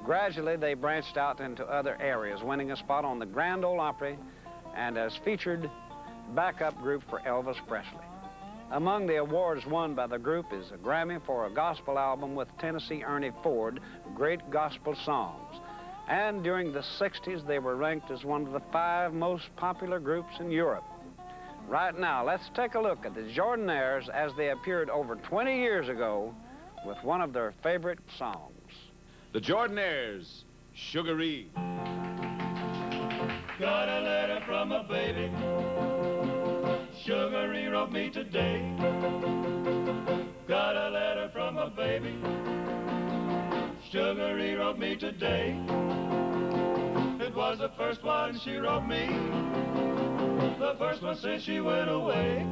Gradually, they branched out into other areas, winning a spot on the Grand Ole Opry and as featured backup group for Elvis Presley. Among the awards won by the group is a Grammy for a gospel album with Tennessee Ernie Ford, Great Gospel Songs. And during the 60s, they were ranked as one of the 5 most popular groups in Europe. Right now, let's take a look at the Jordanaires as they appeared over 20 years ago with one of their favorite songs. The Jordanaires, Sugaree. Got a letter from a baby. Sugaree wrote me today. Got a letter from a baby. Sugaree wrote me today. It was the first one she wrote me, the first one since she went away.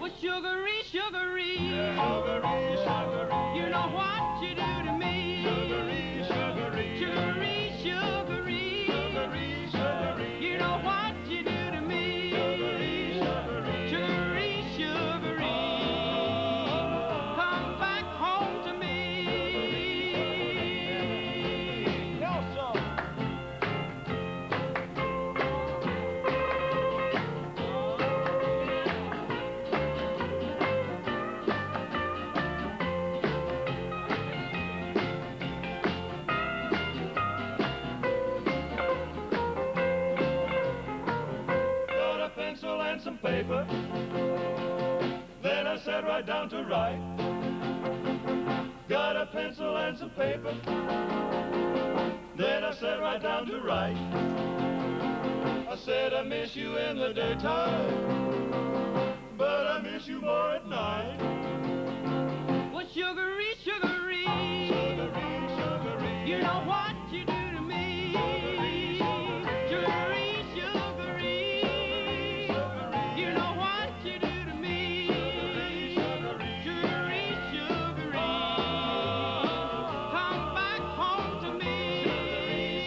Well, Sugaree, Sugaree, Sugaree, Sugaree, you know what you do to me. Sugaree, Sugaree, Sugaree, Sugaree, Sugaree, Sugaree, you know what you do to me. Sugaree, Sugaree, Sugaree, Sugaree, come back home to me. and some paper. Then I sat right down to write. Got a pencil and some paper. Then I sat right down to write. I said I miss you in the daytime, but I miss you more at night. Well, Sugaree, Sugaree, Sugaree, Sugaree, you know what you do to me. Sugaree, Sugaree, you know what you do to me. Sugaree, Sugaree, come back home to me.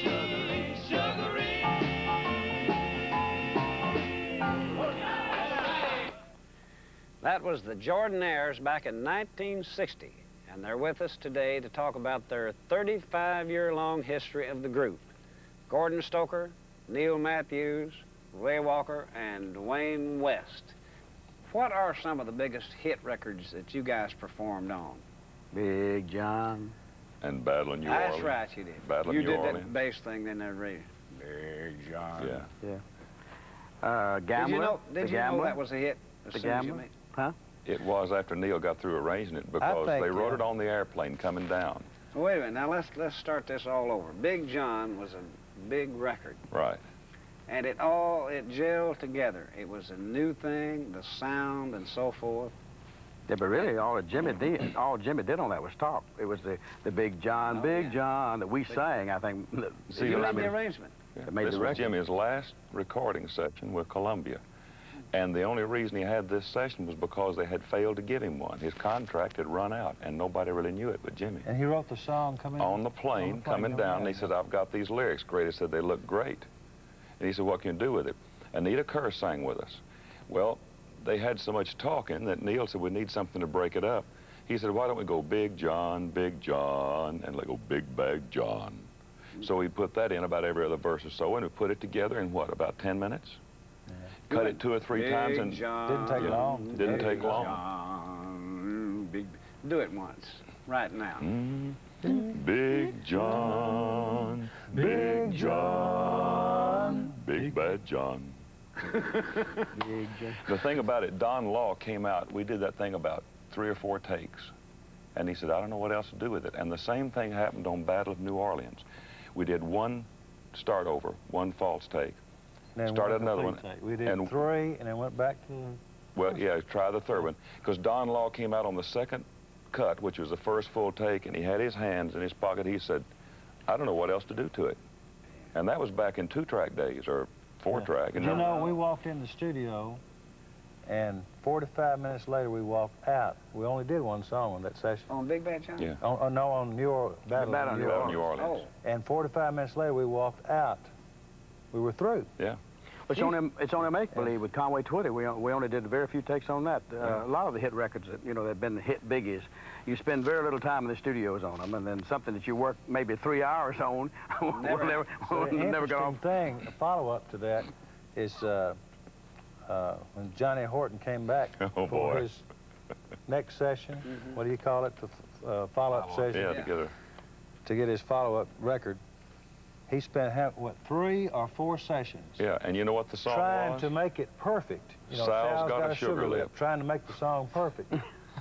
Sugaree, Sugaree. That was the Jordanaires back in 1960, and they're with us today to talk about their 35-year-long history of the group. Gordon Stoker, Neil Matthews, Ray Walker, and Dwayne West. What are some of the biggest hit records that you guys performed on? Big John. And Battle of New Orleans. That's right, you did. Battle of you New did Orleans. that bass thing, then they read Big John. Yeah. Yeah. Gambler. Did you know that was a hit? As The soon as you Gambler. made- Huh? It was after Neil got through arranging it because think, they wrote yeah. it on the airplane coming down. Wait a minute, now let's start this all over. Big John was a big record, Right. and it gelled together. It was a new thing, the sound and so forth. Yeah, but really, all Jimmy did on that was talk. It was the Big John, Oh, Big yeah. John that we sang. I think. See, You I made mean, the arrangement. That made This the was record. Jimmy's last recording session with Columbia. And the only reason he had this session was because they had failed to give him one. His contract had run out, and nobody really knew it but Jimmy. And he wrote the song coming On the plane, coming down, and he said, I've got these lyrics. Grady said, they look great. And he said, what can you do with it? Anita Kerr sang with us. Well, they had so much talking that Neil said, we need something to break it up. He said, why don't we go Big John, and let go Big Bag John. So we put that in about every other verse or so, and we put it together in, what, about 10 minutes? Cut it 2 or 3 times, and Didn't take long. Didn't take long. John, do it once, right now. Big John, Big John, Big Bad John. The thing about it, Don Law came out, we did that thing about 3 or 4 takes. And he said, I don't know what else to do with it. And the same thing happened on Battle of New Orleans. We did one start over, one false take. Then Started another one. We did and 3 and then went back to... Well, yeah, try the third one. Because Don Law came out on the second cut, which was the first full take, and he had his hands in his pocket. He said, I don't know what else to do to it. And that was back in 2-track days, or 4-track. You know, we walked in the studio, and 45 minutes later we walked out. We only did one song on that session. On Big Bad John? Yeah. No, on Battle of New Orleans. New Orleans. Oh. And 45 minutes later we walked out. We were through. Yeah. It's on Make Believe with Conway Twitty. We only did very few takes on that. A lot of the hit records that that have been hit biggies, you spend very little time in the studios on them, and then something that you work maybe 3 hours on will never go off. Thing, a follow-up to that is when Johnny Horton came back for his next session. What do you call it? The follow-up session. Yeah, to get his follow-up record. He spent, 3 or 4 sessions. Yeah, and you know what the song trying was? to make it perfect. Sal's got a sugar lip. Trying to make the song perfect.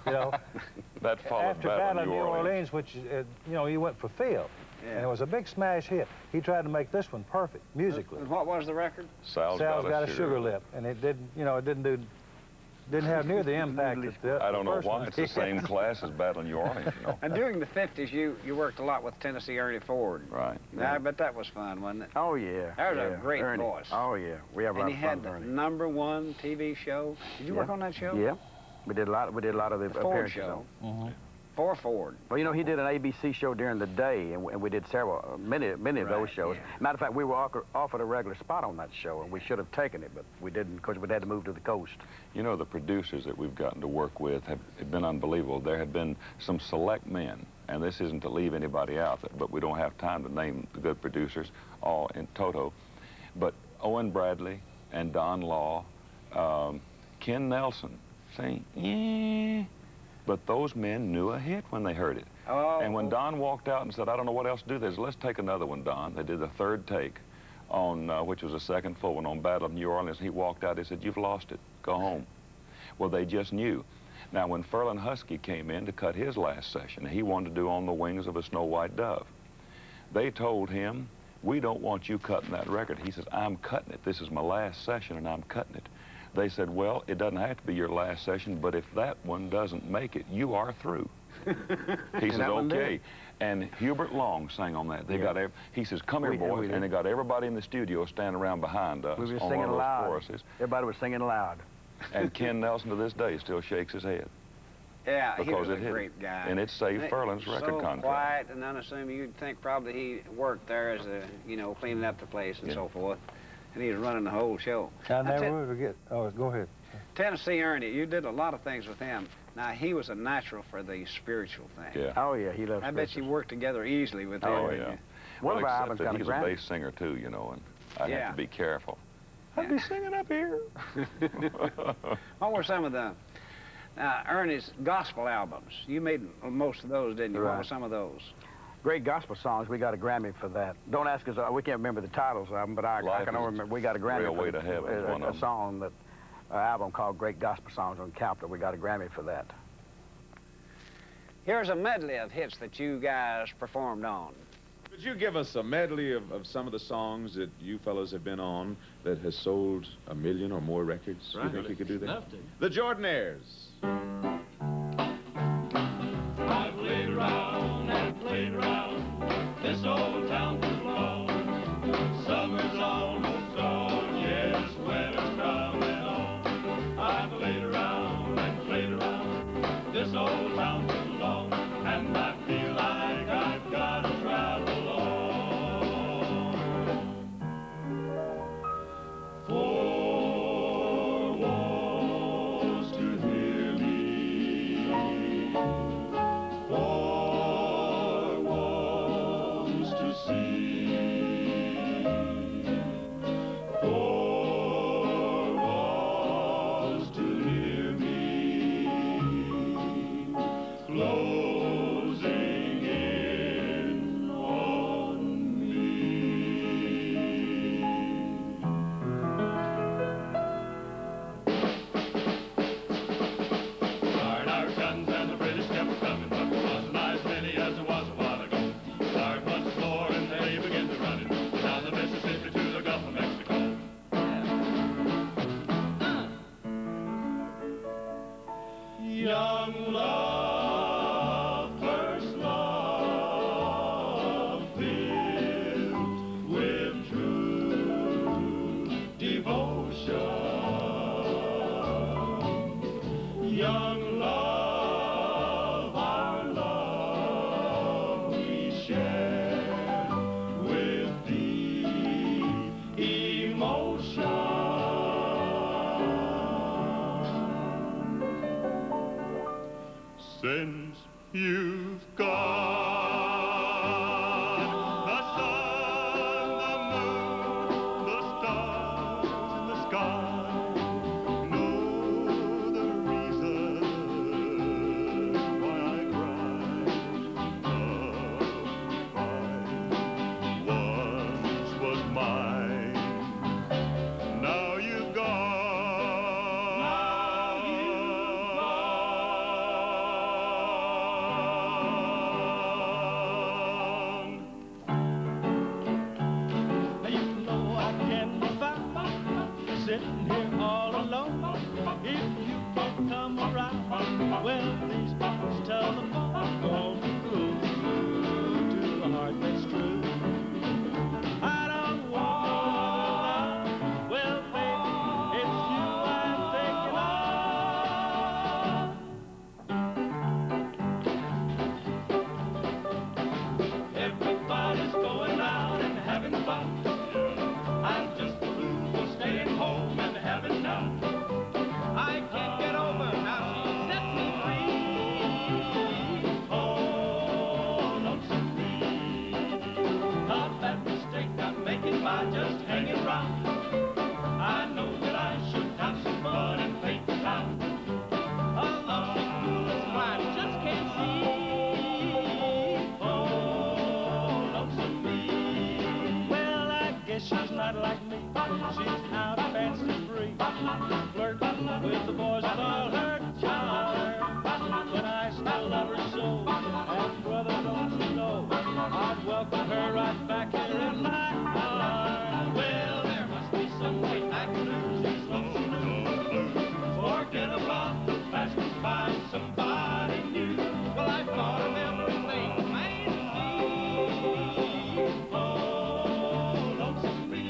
That followed after Battle of New Orleans, which, he went for Phil. Yeah. And it was a big smash hit. He tried to make this one perfect, musically. And what was the record? Sal's got a sugar lip. And it didn't, didn't have near the impact that the I don't know why. It's the same class as Battle of New Orleans, And during the 50s, you worked a lot with Tennessee Ernie Ford. Right. Yeah. I bet that was fun, wasn't it? Oh, yeah. That was a great Ernie. voice. Oh, yeah. We have a lot of fun with And Ernie. he had the #1 TV show. Did you work on that show? Yeah. We did a lot of the Ford appearances show. on. For Ford. Well, he did an ABC show during the day, and we did many of those shows. Yeah. Matter of fact, we were offered a regular spot on that show, and we should have taken it, but we didn't because we had to move to the coast. The producers that we've gotten to work with have been unbelievable. There have been some select men, and this isn't to leave anybody out, but we don't have time to name the good producers all in toto. But Owen Bradley and Don Law, Ken Nelson, saying, yeah. But those men knew a hit when they heard it. Oh. And when Don walked out and said, I don't know what else to do, they said, let's take another one, Don. They did the 3rd take on, which was the 2nd full one on Battle of New Orleans. He walked out, he said, you've lost it, go home. Well, they just knew. Now, when Ferlin Husky came in to cut his last session, he wanted to do On the Wings of a Snow White Dove. They told him, we don't want you cutting that record. He says, I'm cutting it. This is my last session, and I'm cutting it. They said, well, it doesn't have to be your last session, but if that one doesn't make it, you are through. He says, okay. And Hubert Long sang on that. He says, come here, boys. And they got everybody in the studio standing around behind us. We were on singing one of those loud. choruses. Everybody was singing loud. And Ken Nelson to this day still shakes his head. Yeah, because he was a great guy. And it saved Ferlin's record contract. So quiet and unassuming. You'd think probably he worked there as cleaning up the place and so forth. And he was running the whole show. I never would forget. Oh, go ahead. Tennessee Ernie, you did a lot of things with him. Now, he was a natural for the spiritual thing. Yeah. Oh, yeah, he loved I bet you worked together easily with him. Oh, yeah. One of our albums got a he's a bass singer, too, and I have to be careful. I'd be singing up here. What were some of the Ernie's gospel albums? You made most of those, didn't you? Right. What were some of those? Great gospel songs. We got a Grammy for that. Don't ask us. We can't remember the titles of them, but I can remember. We got a Grammy Railway for to Heaven, a song that album called Great Gospel Songs on Campbell. We got a Grammy for that. Here's a medley of hits that you guys performed on. Could you give us a medley of some of the songs that you fellows have been on that has sold 1 million or more records? Right. You think you could do that? Love to. The Jordanaires. I played around and played around this old town too long. Summer's almost gone, yes, winter's coming on. I played around and played around this old town too long, and I feel like I've got to travel on. Four walls to hear me. Four walls to I just hang around? I know that I should have some fun and paint the town. A lovesick fool is blind, just can't see. Oh, lonesome me. Well, I guess she's not like me. She's out fancy free, flirting with the boys with all her charm. But I still love her so, and brother, don't you know, I'd welcome her right back here in my arms. Well, there must be some way I can lose these lonesome blues. Forget about the past and find somebody new. Well, I thought of everything, man, see. Oh, lonesome me.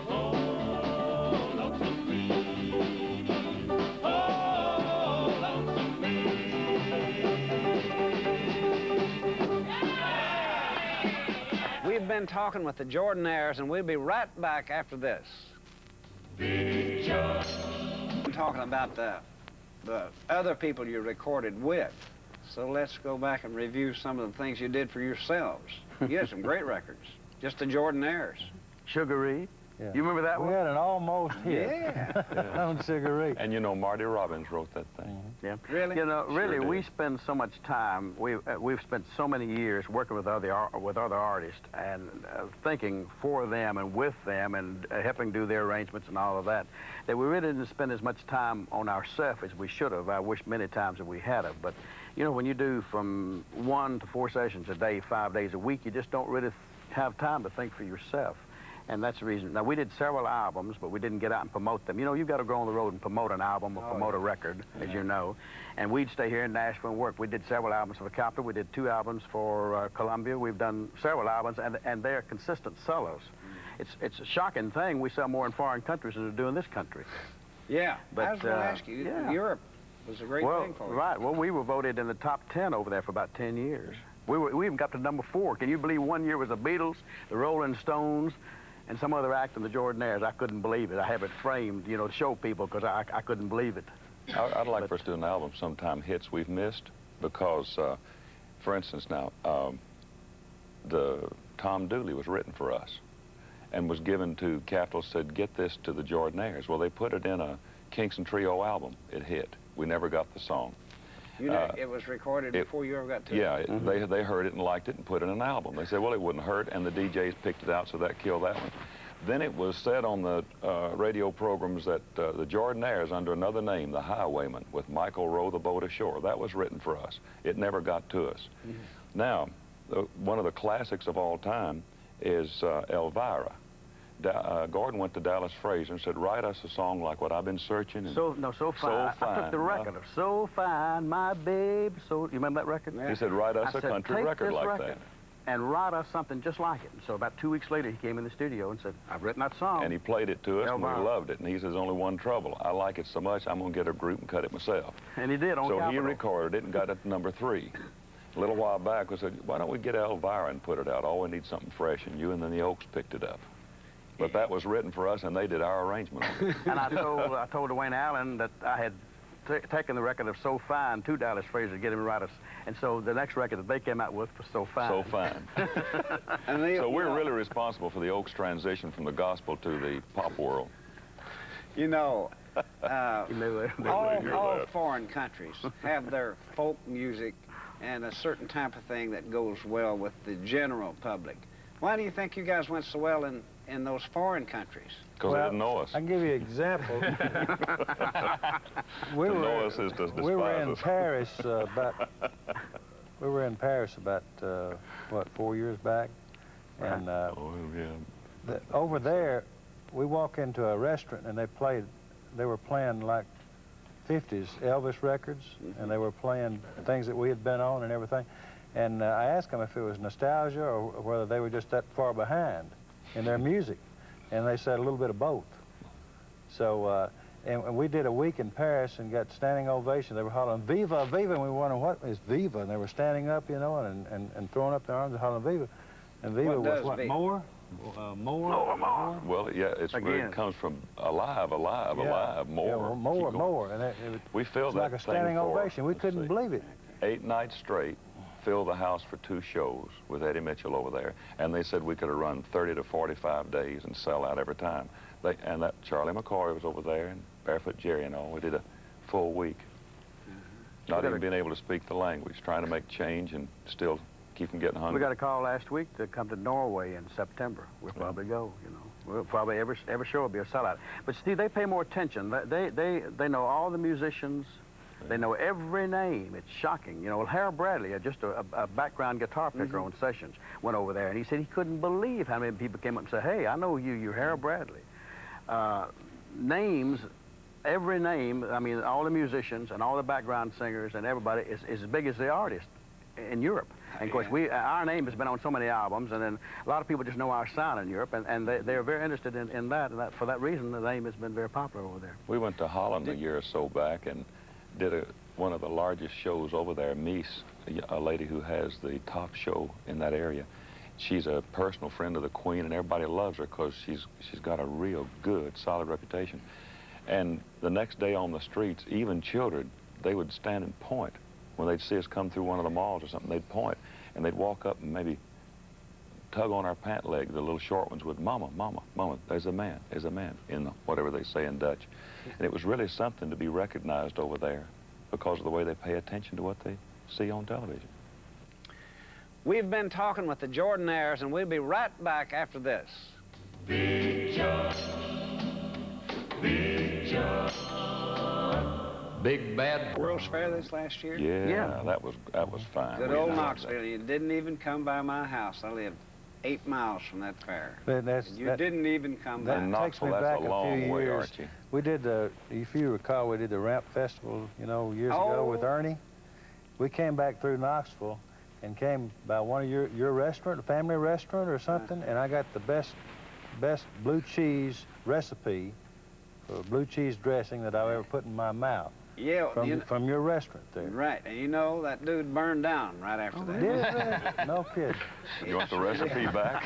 Oh, lonesome me. Oh, lonesome me. We've been talking with the Jordanaires, and we'll be right back after this. Talking about the other people you recorded with. So let's go back and review some of the things you did for yourselves. You had some great records. Just the Jordanaires. Sugaree. Yeah. You remember that We one? had an almost hit Yeah. on Cigarette. And you know, Marty Robbins wrote that thing. Yeah. Really? You know, really, Sure we did. spend so much time. We've spent so many years working with other artists and thinking for them and with them and helping do their arrangements and all of that. That we really didn't spend as much time on ourselves as we should have. I wish many times that we had have. But you know, when you do from 1 to 4 sessions a day, 5 days a week, you just don't really have time to think for yourself. And that's the reason. Now, we did several albums, but we didn't get out and promote them. You know, you've got to go on the road and promote an album or promote a record, as you know. And we'd stay here in Nashville and work. We did several albums for Campbell. We did 2 albums for Columbia. We've done several albums, and they're consistent sellers. It's a shocking thing. We sell more in foreign countries than we do in this country. Yeah. But, I was going to ask you, yeah. Europe was a great thing for you. Right. Well, we were voted in the top 10 over there for about 10 years. We even got to number 4. Can you believe one year was the Beatles, the Rolling Stones, and some other act in the Jordanaires? I couldn't believe it. I have it framed, you know, to show people because I couldn't believe it. I'd like for us to do an album sometime, hits we've missed, because, for instance now, the Tom Dooley was written for us and was given to Capital, said, get this to the Jordanaires. Well, they put it in a Kingston Trio album. It hit. We never got the song. You know, it was recorded before you ever got to Yeah, it. they heard it and liked it and put it in an album. They said, well, it wouldn't hurt, and the DJs picked it out, so that killed that one. Then it was said on the radio programs that the Jordanaires, under another name, the Highwaymen, with Michael Rowe, the boat ashore, that was written for us. It never got to us. Now, one of the classics of all time is Elvira. Gordon went to Dallas Fraser and said, write us a song like what I've been searching. And So fine. So I Fine. took the record of So Fine, My Babe. So, you remember that record? He said, write us I a said, country "Take record this like record that. and write us something just like it." And so about 2 weeks later, he came in the studio and said, "I've written that song." And he played it to us, and we Elvira. loved it. And he says, only one trouble. I like it so much, I'm going to get a group and cut it myself. And he did on So he Capitol. recorded it and got it to number 3. A little while back, we said, why don't we get Elvira and put it out? All we need something fresh, and you and then the Oaks picked it up. But that was written for us, and they did our arrangement of it. And I told Dwayne Allen that I had taken the record of So Fine to Dallas Fraser to get him to write us. And so the next record that they came out with was So Fine. So Fine. And they, So we're really responsible for the Oaks transition from the gospel to the pop world. You know, They- all foreign countries have their folk music and a certain type of thing that goes well with the general public. Why do you think you guys went so well in those foreign countries? Because they didn't know us. I can give you an example. To know us is to despise we were in us. Paris about what, 4 years back, and Oh, yeah. over there we walk into a restaurant and they were playing like 50s Elvis records, and they were playing things that we had been on and everything. And I asked them if it was nostalgia or whether they were just that far behind in their music, and they said a little bit of both. So, and we did a week in Paris and got standing ovation. They were hollering "Viva, Viva," and we were wondering what is Viva, and they were standing up, you know, and throwing up their arms and hollering Viva. And Viva What was does what, Viva? more? More? Well, yeah, Again. it comes from alive, alive, alive, more. Yeah, well, more, Keep going. more. And We filled it's like that a standing thing for, ovation. We let's couldn't see, believe it. 8 nights straight, fill the house for 2 shows with Eddie Mitchell over there, and they said we could have run 30 to 45 days and sell out every time. And that Charlie McCoy was over there, and Barefoot Jerry and all. We did a full week. Not even being able to speak the language, trying to make change and still keep them getting hungry. We got a call last week to come to Norway in September. We'll probably go, you know. We'll probably every show will be a sellout. But Steve, they pay more attention. They know all the musicians. They know every name. It's shocking. You know, Harold Bradley, just a background guitar picker on sessions, went over there, and he said he couldn't believe how many people came up and said, "Hey, I know you. You're Harold Bradley." Names, every name. I mean, all the musicians and all the background singers and everybody is as big as the artist in Europe. And of course, our name has been on so many albums, and then a lot of people just know our sound in Europe, and they are very interested in that, and for that reason, the name has been very popular over there. We went to Holland a year or so back and did one of the largest shows over there. Mies, a lady who has the top show in that area. She's a personal friend of the Queen, and everybody loves her because she's got a real good, solid reputation. And the next day on the streets, even children, they would stand and point. When they'd see us come through one of the malls or something, they'd point, and they'd walk up and maybe tug on our pant leg, the little short ones, with "Mama, Mama, Mama, there's a man, in whatever they say in Dutch." And it was really something to be recognized over there because of the way they pay attention to what they see on television. We've been talking with the Jordanaires, and we'll be right back after this. Big John, Big John. Big bad World's Fair this last year? Yeah. That was fine. Good old Knoxville. You didn't even come by my house. I lived 8 miles from that fair. You didn't even come by. That takes me back a few years. Archie. We did if you recall, we did the Ramp Festival, you know, years ago with Ernie. We came back through Knoxville and came by one of your restaurant, a family restaurant or something, and I got the best blue cheese recipe for blue cheese dressing that I've ever put in my mouth. Yeah, from your restaurant there. Right, and you know that dude burned down right after that. Yeah, no kidding. You want the recipe back?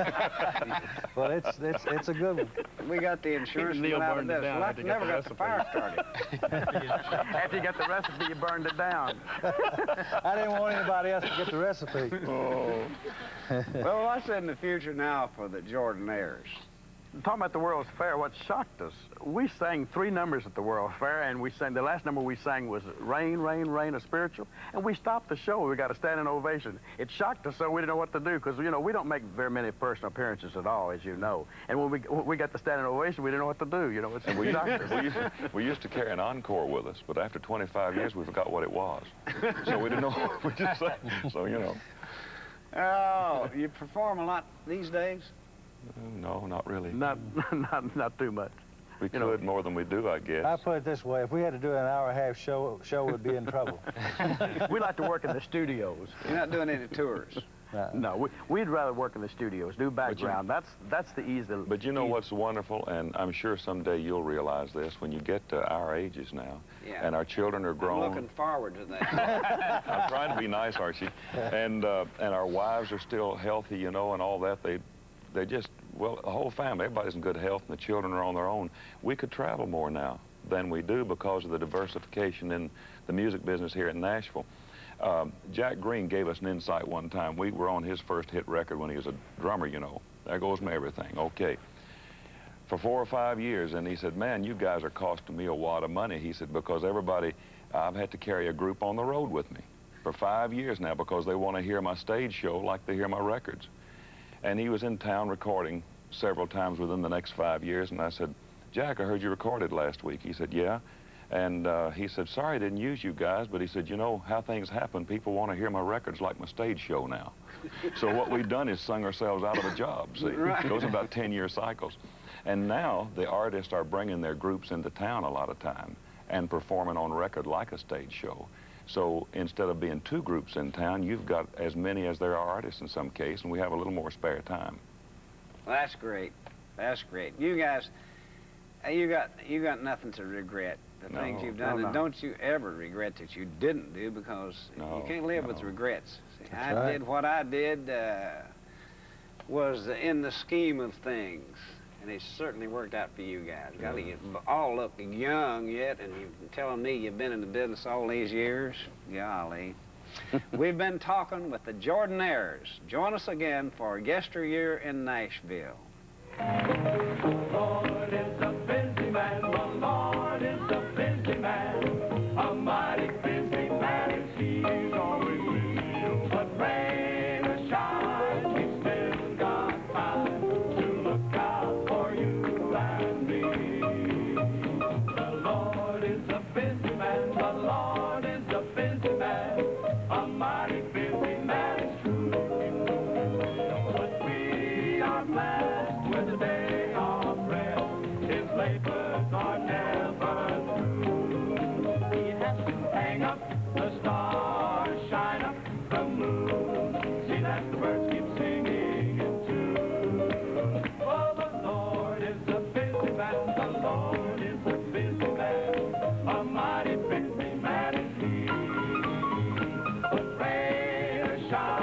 Well, it's a good one. We got the insurance bill out of this. Well, I never got the fire started. After you got the recipe, you burned it down. I didn't want anybody else to get the recipe. Oh. Well, what's in the future now for the Jordanaires? Talking about the World's Fair, what shocked us, we sang 3 numbers at the World's Fair, and the last number we sang was Rain, Rain, Rain, a Spiritual, and we stopped the show. We got a standing ovation. It shocked us, so we didn't know what to do, because, you know, we don't make very many personal appearances at all, as you know. And when we got the standing ovation, we didn't know what to do, you know. We used to carry an encore with us, but after 25 years, we forgot what it was. So we didn't know what we just sang, so, you know. Oh, you perform a lot these days? No, not really. Not too much. We could more than we do, I guess. I put it this way: if we had to do an hour-and-a-half show would be in trouble. We like to work in the studios. You're not doing any tours? No, we'd rather work in the studios, do background. That's the easy. But you know what's wonderful, and I'm sure someday you'll realize this when you get to our ages now, and our children are grown. I'm looking forward to that. I'm trying to be nice, Archie, and our wives are still healthy, you know, and all that. They just, well, the whole family, everybody's in good health, and the children are on their own. We could travel more now than we do because of the diversification in the music business here in Nashville. Jack Green gave us an insight one time. We were on his first hit record when he was a drummer, you know. There goes my everything, okay. For 4 or 5 years, and he said, man, you guys are costing me a wad of money. He said, because I've had to carry a group on the road with me for 5 years now because they want to hear my stage show like they hear my records. And he was in town recording several times within the next 5 years, and I said, Jack, I heard you recorded last week. He said, yeah. And he said, sorry I didn't use you guys, but he said, you know how things happen. People want to hear my records like my stage show now. So what we've done is sung ourselves out of a job, see? Right. It goes in about 10-year cycles. And now the artists are bringing their groups into town a lot of time and performing on record like a stage show. So instead of being 2 groups in town, you've got as many as there are artists in some case, and we have a little more spare time. Well, that's great. That's great. You guys, you got nothing to regret. The things you've done, and don't you ever regret that you didn't do, because you can't live with regrets. See, I did what I did was in the scheme of things, and it certainly worked out for you guys. You all look young yet, and you're telling me you've been in the business all these years. Golly. We've been talking with the Jordanaires. Join us again for Yesteryear in Nashville. The Lord is a busy man, the Lord is a busy man, a mighty busy man is he, he's always busy. But rain or shine, he's still got time to look out for you and me. The Lord is a busy man, the Lord is a busy man, a mighty busy man is true. But we are blessed with the day of rest, his labors are never through. He has to hang up the stars, shine up the moon, see that the birds keep singing in tune. Oh, the Lord is a busy man, the Lord is a busy man, a mighty busy man is he. But rain or shine,